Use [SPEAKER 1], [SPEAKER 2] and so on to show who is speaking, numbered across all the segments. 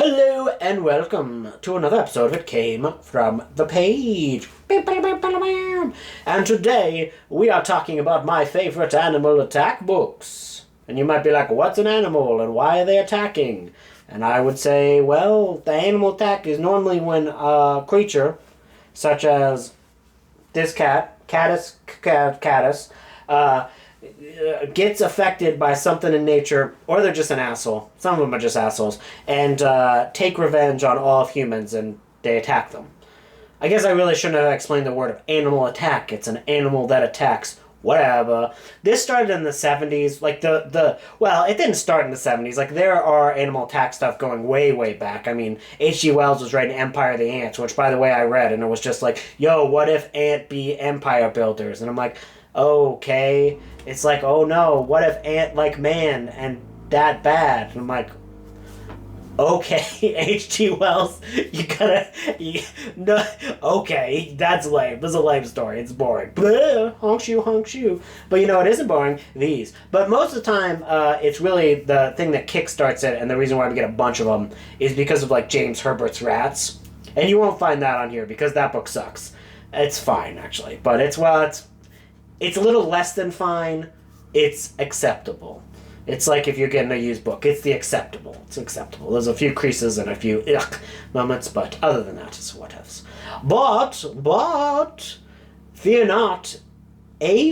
[SPEAKER 1] Hello and welcome to another episode of It Came From The Page. And today we are talking about my favorite animal attack books. And you might be like, what's an animal and why are they attacking? And I would say, well, the animal attack is normally when a creature, such as this catus, gets affected by something in nature, or they're just an asshole. Some of them are just assholes, and take revenge on all of humans, and they attack them. I guess I really shouldn't have explained the word of animal attack. It's an animal that attacks. Whatever. This started in the 70s. Like, well, it didn't start in the 70s. Like, there are animal attack stuff going way, way back. I mean, H.G. Wells was writing Empire of the Ants, which, by the way, I read, and it was just like, yo, what if ant be empire builders? And I'm like, okay. It's like, oh no, what if ant like man and that bad? And I'm like, okay, H.G. Wells, no, okay, that's lame. This is a lame story. It's boring. Blah, honk shoe. But you know, it isn't boring. These. But most of the time, it's really the thing that kickstarts it, and the reason why we get a bunch of them is because of like James Herbert's Rats. And you won't find that on here because that book sucks. It's fine actually, but it's a little less than fine. It's acceptable. It's like if you're getting a used book. It's the acceptable. It's acceptable. There's a few creases and a few moments, but other than that, it's whatevs. But, fear not. A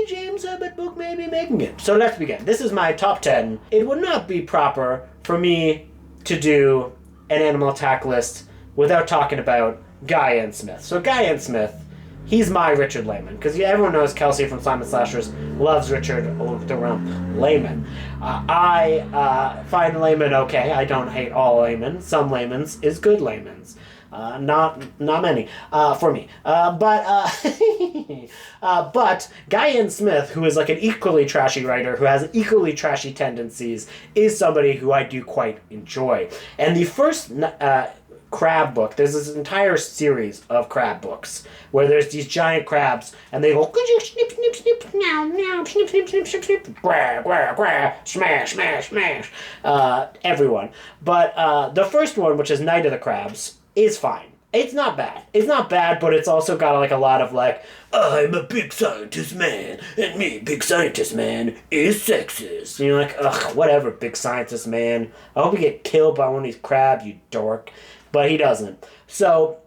[SPEAKER 1] James Herbert book may be making it. So let's begin. This is my top 10. It would not be proper for me to do an animal attack list without talking about Guy N. Smith. So Guy N. Smith, he's my Richard Lehman, because everyone knows Kelsey from Simon Slashers loves Richard the Rump Lehman. I find Lehman okay. I don't hate all Lehman. Some Lehmans is good Lehmans. Not many for me. But Guy N. Smith, who is like an equally trashy writer, who has equally trashy tendencies, is somebody who I do quite enjoy. And the first crab book, there's this entire series of crab books where there's these giant crabs and they go snip snip snip meow meow snip snip snip snip snip grah grah grah smash smash smash everyone. But the first one, which is Night of the Crabs, is fine. It's not bad, but it's also got like a lot of like, I'm a big scientist man, and me, big scientist man, is sexist. And you're like, ugh, whatever, big scientist man. I hope you get killed by one of these crabs, you dork. But he doesn't. So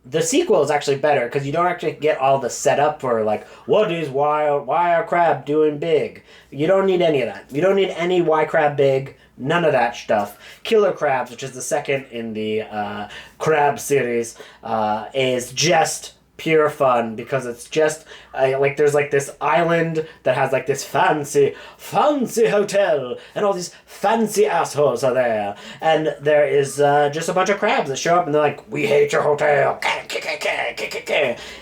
[SPEAKER 1] the sequel is actually better because you don't actually get all the setup for like, why are crab doing big? You don't need any of that. You don't need any why crab big. None of that stuff. Killer Crabs, which is the second in the crab series, is just pure fun because it's just like there's like this island that has like this fancy hotel and all these fancy assholes are there, and there is just a bunch of crabs that show up and they're like, we hate your hotel,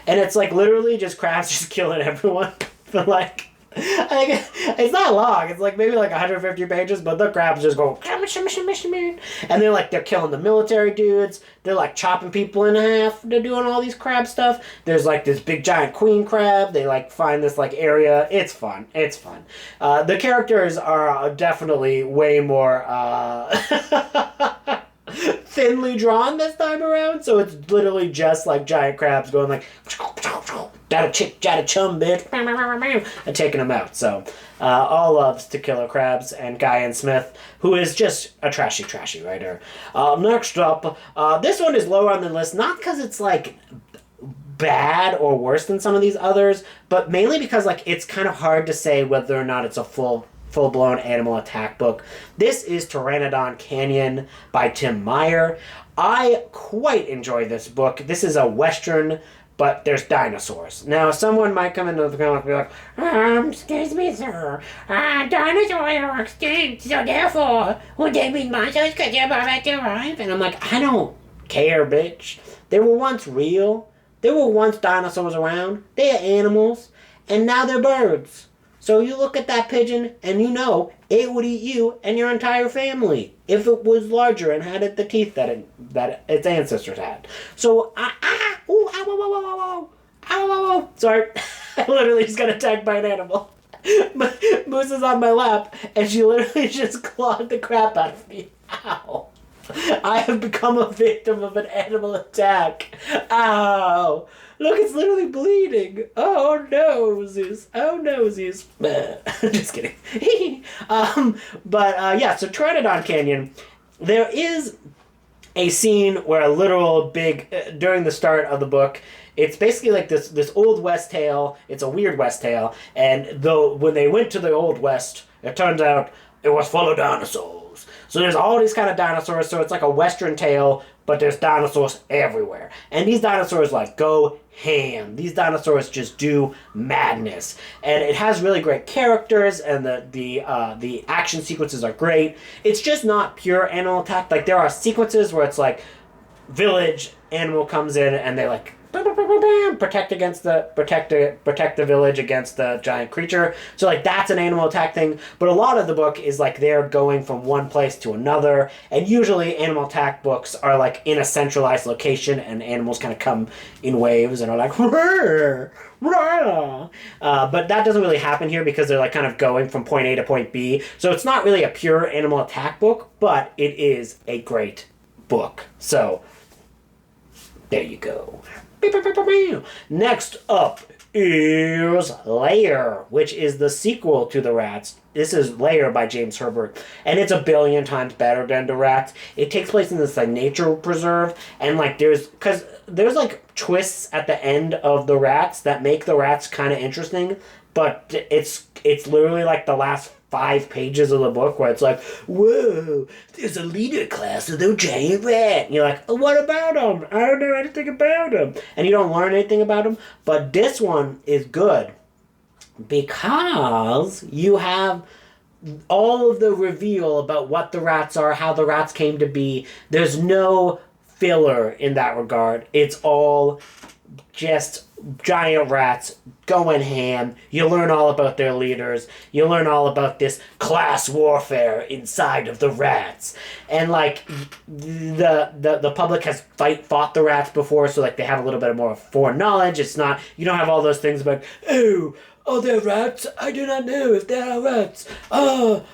[SPEAKER 1] and it's like literally just crabs just killing everyone. But like, it's not long. It's like maybe like 150 pages, but the crabs just go, and they're killing the military dudes. They're like chopping people in half. They're doing all these crab stuff. There's like this big giant queen crab. They like find this like area. It's fun. The characters are definitely way more thinly drawn this time around. So it's literally just like giant crabs going like, that a chick, that a chum, bitch, and taking them out. So, all loves to Killer Crabs and Guy N. Smith, who is just a trashy writer. Next up, this one is lower on the list, not because it's like bad or worse than some of these others, but mainly because like it's kind of hard to say whether or not it's a full-blown animal attack book. This is Pteranodon Canyon by Tim Meyer. I quite enjoy this book. This is a Western, but there's dinosaurs. Now, someone might come into the comic and be like, excuse me, sir. Dinosaurs are extinct, so therefore, would they be monsters because they're about to arrive? And I'm like, I don't care, bitch. They were once real. There were once dinosaurs around. They're animals. And now they're birds. So you look at that pigeon, and you know it would eat you and your entire family if it was larger and had the teeth that its ancestors had. So, sorry, I literally just got attacked by an animal. Moose is on my lap, and she literally just clawed the crap out of me. Ow. I have become a victim of an animal attack. Ow. Look, it's literally bleeding. Oh no, Zeus. Oh no, Zeus. Just kidding. Yeah, so Pteranodon Canyon, there is a scene where a literal big, during the start of the book, it's basically like this Old West tale. It's a weird West tale. And though when they went to the Old West, it turns out it was full of dinosaurs. So there's all these kind of dinosaurs. So it's like a Western tale, but there's dinosaurs everywhere. And these dinosaurs like go ham. These dinosaurs just do madness. And it has really great characters, and the action sequences are great. It's just not pure animal attack. Like there are sequences where it's like village animal comes in and they like protect the village against the giant creature. So like that's an animal attack thing. But a lot of the book is like they're going from one place to another, and usually animal attack books are like in a centralized location and animals kind of come in waves and are like but that doesn't really happen here because they're like kind of going from point A to point B. So it's not really a pure animal attack book, but it is a great book. So there you go. Next up is Lair, which is the sequel to The Rats. This is Lair by James Herbert, and it's a billion times better than The Rats. It takes place in this like nature preserve, and like there's like twists at the end of The Rats that make The Rats kind of interesting, but it's literally like the last 5 pages of the book where it's like, whoa, there's a leader class of the giant rat. And you're like, oh, what about him? I don't know anything about him. And you don't learn anything about him. But this one is good because you have all of the reveal about what the rats are, how the rats came to be. There's no filler in that regard. It's all just giant rats going ham. You learn all about their leaders. You learn all about this class warfare inside of the rats. And like the public has fought the rats before, so like they have a little bit more foreknowledge. It's not, you don't have all those things about, oh, they're rats? I do not know if they are rats.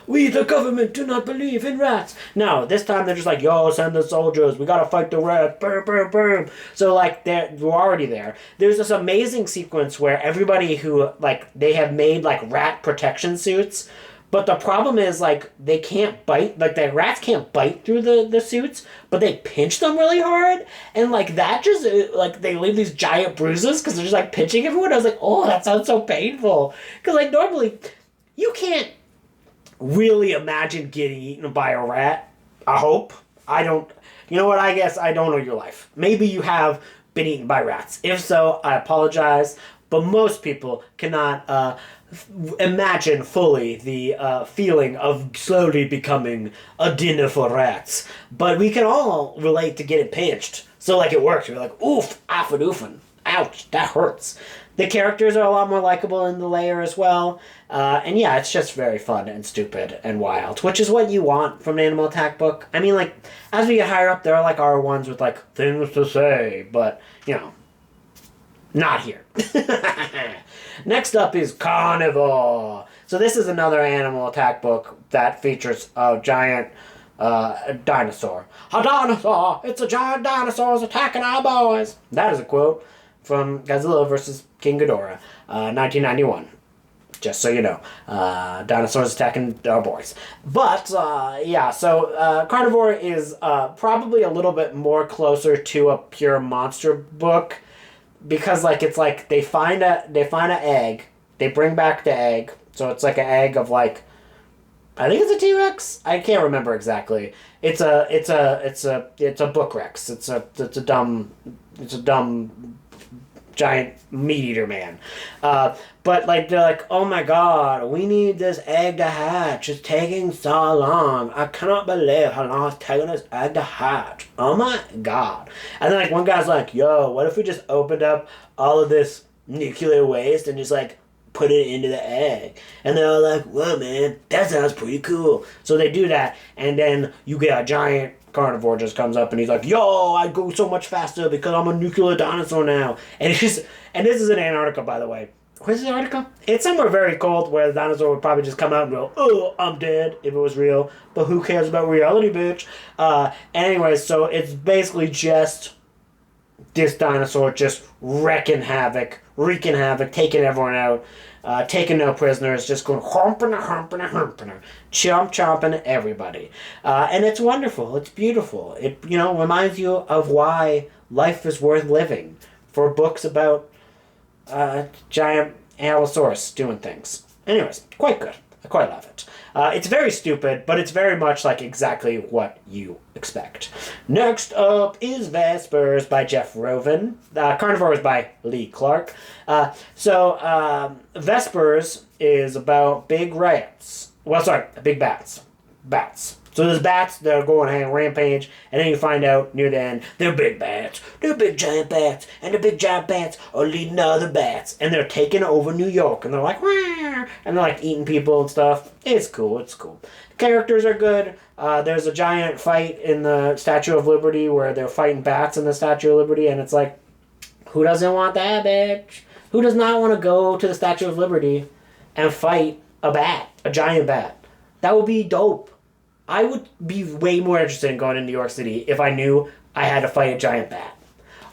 [SPEAKER 1] We, the government, do not believe in rats. No, this time they're just like, yo, send the soldiers. We gotta fight the rats. Boom, boom, boom. So, like, we're already there. There's this amazing sequence where everybody who, like, they have made, like, rat protection suits. But the problem is, like, they can't bite, like, the rats can't bite through the suits, but they pinch them really hard, and, like, that just, like, they leave these giant bruises because they're just, like, pinching everyone. I was like, oh, that sounds so painful. Because, like, normally, you can't really imagine getting eaten by a rat. I hope. I don't, you know what, I guess I don't know your life. Maybe you have been eaten by rats. If so, I apologize, but most people cannot, imagine fully the feeling of slowly becoming a dinner for rats. But we can all relate to getting pinched. So, like, it works. We're like, oof, oofing. Ouch, that hurts. The characters are a lot more likable in the Lair as well. And yeah, it's just very fun and stupid and wild, which is what you want from an animal attack book. I mean, like, as we get higher up, there are, like, our ones with, like, things to say. But, you know, not here. Next up is Carnivore. So this is another animal attack book that features a giant dinosaur. A dinosaur! It's a giant dinosaur attacking our boys! That is a quote from Godzilla vs. King Ghidorah, 1991. Just so you know. Dinosaurs attacking our boys. But, yeah, so Carnivore is probably a little bit more closer to a pure monster book. Because, like, it's like they find an egg, they bring back the egg, so it's like an egg of, like, I think it's a T-Rex? I can't remember exactly. It's a book Rex. It's a dumb giant meat-eater man. But, like, they're like, oh my god, we need this egg to hatch. It's taking so long. I cannot believe how long it's taking this egg to hatch. Oh my god. And then, like, one guy's like, yo, what if we just opened up all of this nuclear waste and just, like, put it into the egg? And they're all like, whoa, man, that sounds pretty cool. So they do that, and then you get a giant Carnivore just comes up and he's like, yo, I go so much faster because I'm a nuclear dinosaur now. And this is in Antarctica, by the way. Where's the article? It's somewhere very cold where the dinosaur would probably just come out and go, oh, I'm dead, if it was real. But who cares about reality, bitch? Anyway, so it's basically just this dinosaur just wreaking havoc, taking everyone out, taking no prisoners, just going humping, chomping everybody. And it's wonderful. It's beautiful. It, reminds you of why life is worth living for books about giant Allosaurus doing things. Anyways, quite good. I quite love it. It's very stupid, but it's very much like exactly what you expect. Next up is Vespers by Jeff Rovin. Carnivore is by Lee Clark. Vespers is about big rats. Well, sorry, big bats. Bats. So there's bats that are going on a rampage, and then you find out near the end, they're big bats. They're big giant bats, and the big giant bats are leading other bats, and they're taking over New York, and they're like, wah! And they're like eating people and stuff. It's cool. Characters are good. There's a giant fight in the Statue of Liberty where they're fighting bats in the Statue of Liberty, and it's like, who doesn't want that, bitch? Who does not want to go to the Statue of Liberty and fight a bat, a giant bat? That would be dope. I would be way more interested in going to New York City if I knew I had to fight a giant bat.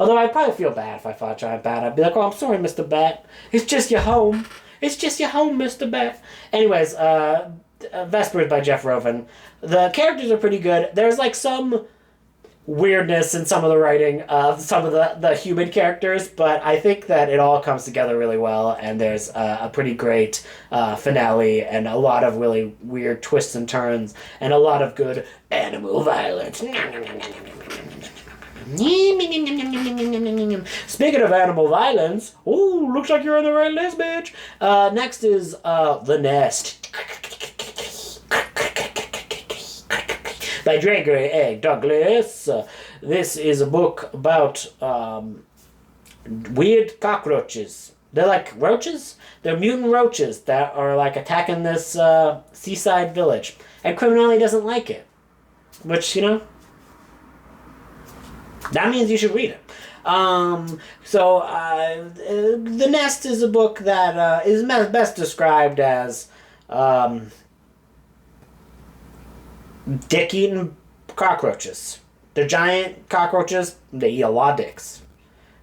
[SPEAKER 1] Although I'd probably feel bad if I fought a giant bat. I'd be like, oh, I'm sorry, Mr. Bat. It's just your home. It's just your home, Mr. Bat. Anyways, Vespers by Jeff Rovin. The characters are pretty good. There's like some weirdness in some of the writing of some of the human characters, but I think that it all comes together really well, and there's a pretty great finale and a lot of really weird twists and turns and a lot of good animal violence. Speaking of animal violence, ooh, looks like you're on the right list, bitch. Next is The Nest by Gregory A. Douglas. This is a book about weird cockroaches. They're like roaches. They're mutant roaches that are like attacking this seaside village. And criminality doesn't like it. Which, that means you should read it. The Nest is a book that is best described as dick-eating cockroaches. They're giant cockroaches. They eat a lot of dicks.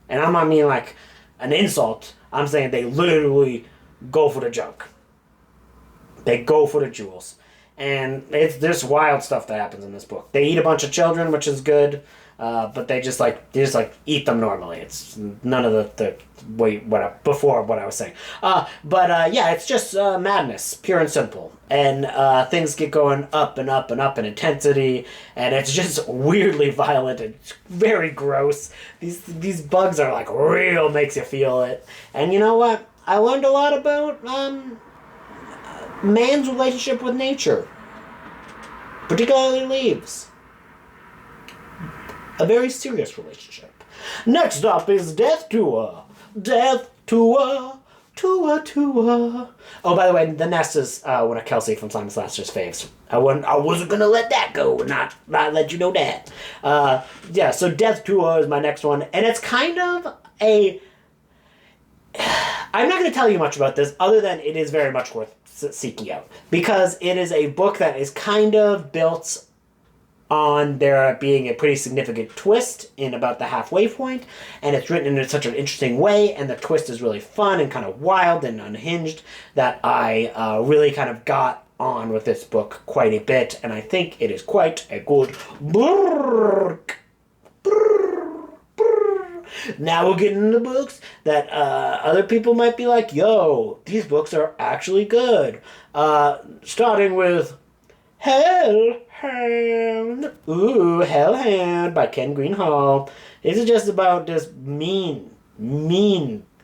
[SPEAKER 1] And I'm not mean like an insult. I'm saying they literally go for the junk. They go for the jewels. And there's wild stuff that happens in this book. They eat a bunch of children, which is good. But they just eat them normally. It's none of the before what I was saying. It's just madness, pure and simple. And things get going up and up and up in intensity, and it's just weirdly violent and very gross. These bugs are like real, makes you feel it. And you know what? I learned a lot about man's relationship with nature, particularly leaves. A very serious relationship. Next up is Death Tour. Death Tour. Tour. Oh, by the way, The Nest is one of Kelsey from Simon Slaster's faves. I wasn't going to let that go and not let you know that. So Death Tour is my next one. And it's kind of a... I'm not going to tell you much about this other than it is very much worth seeking out. Because it is a book that is kind of built on there being a pretty significant twist in about the halfway point, and it's written in such an interesting way, and the twist is really fun and kind of wild and unhinged that I really kind of got on with this book quite a bit, and I think it is quite a good book. Now we'll get into books that other people might be like, yo, these books are actually good. Starting with Hellhound. Hellhound by Ken Greenhall. This is just about this mean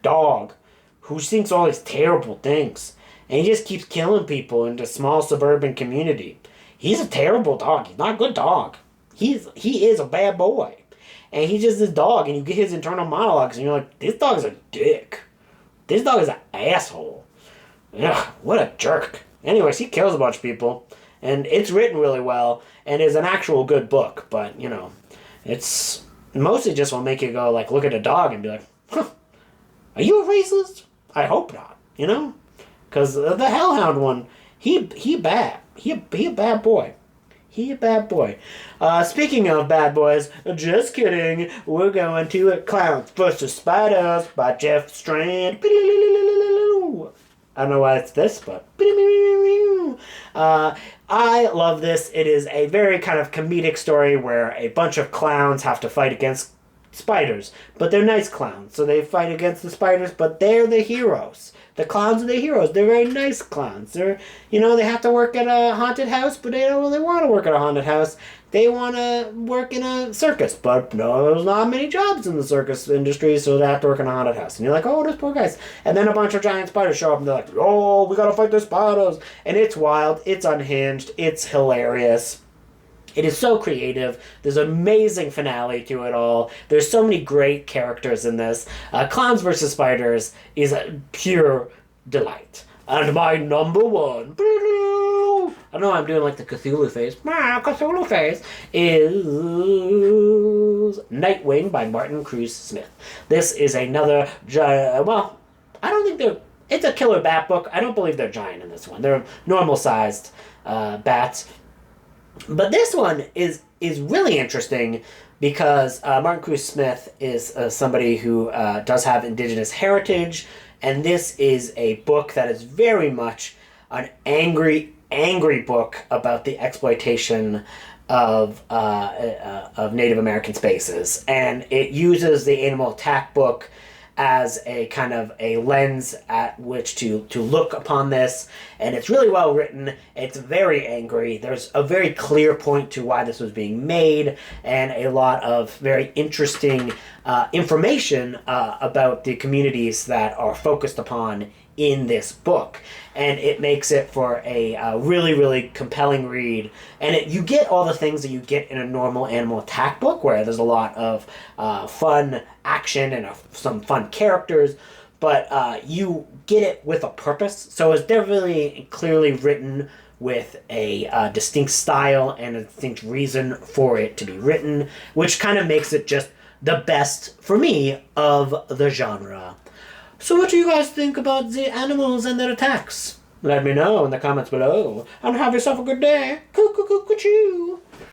[SPEAKER 1] dog who thinks all these terrible things. And he just keeps killing people in this small suburban community. He's a terrible dog. He's not a good dog. He is a bad boy. And he's just this dog, and you get his internal monologues, and you're like, this dog is a dick. This dog is an asshole. Ugh, what a jerk. Anyways, he kills a bunch of people. And it's written really well, and is an actual good book, but, it's mostly just will make you go, like, look at a dog and be like, huh, are you a racist? I hope not, you know? Because the Hellhound one, he bad. He a bad boy. He a bad boy. Speaking of bad boys, just kidding. We're going to Clowns vs. Spiders by Jeff Strand. I don't know why it's this, but I love this. It is a very kind of comedic story where a bunch of clowns have to fight against spiders, but they're nice clowns, so they fight against the spiders, but they're the heroes. The clowns are the heroes. They're very nice clowns. They're, they have to work at a haunted house, but they don't really want to work at a haunted house. They want to work in a circus, but no, there's not many jobs in the circus industry, so they have to work in a haunted house. And you're like, oh, those poor guys. And then a bunch of giant spiders show up, and they're like, oh, we gotta fight the spiders. And it's wild, it's unhinged, it's hilarious. It is so creative. There's an amazing finale to it all. There's so many great characters in this. Clowns vs. Spiders is a pure delight. And my number one, I know I'm doing like the Cthulhu face, Cthulhu face, is Nightwing by Martin Cruz Smith. This is another giant, well, I don't think it's a killer bat book. I don't believe they're giant in this one. They're normal-sized bats. But this one is really interesting because Martin Cruz Smith is somebody who does have indigenous heritage, and this is a book that is very much an angry book about the exploitation of Native American spaces, and it uses the Animal Attack book as a kind of a lens at which to look upon this, and it's really well written. It's very angry. There's a very clear point to why this was being made, and a lot of very interesting information about the communities that are focused upon in this book, and it makes it for a really, really compelling read. And you get all the things that you get in a normal Animal Attack book, where there's a lot of fun action and some fun characters, but you get it with a purpose. So it's definitely clearly written with a distinct style and a distinct reason for it to be written, which kind of makes it just the best, for me, of the genre. So what do you guys think about the animals and their attacks? Let me know in the comments below, and have yourself a good day. Coo-coo-coo-coo-choo.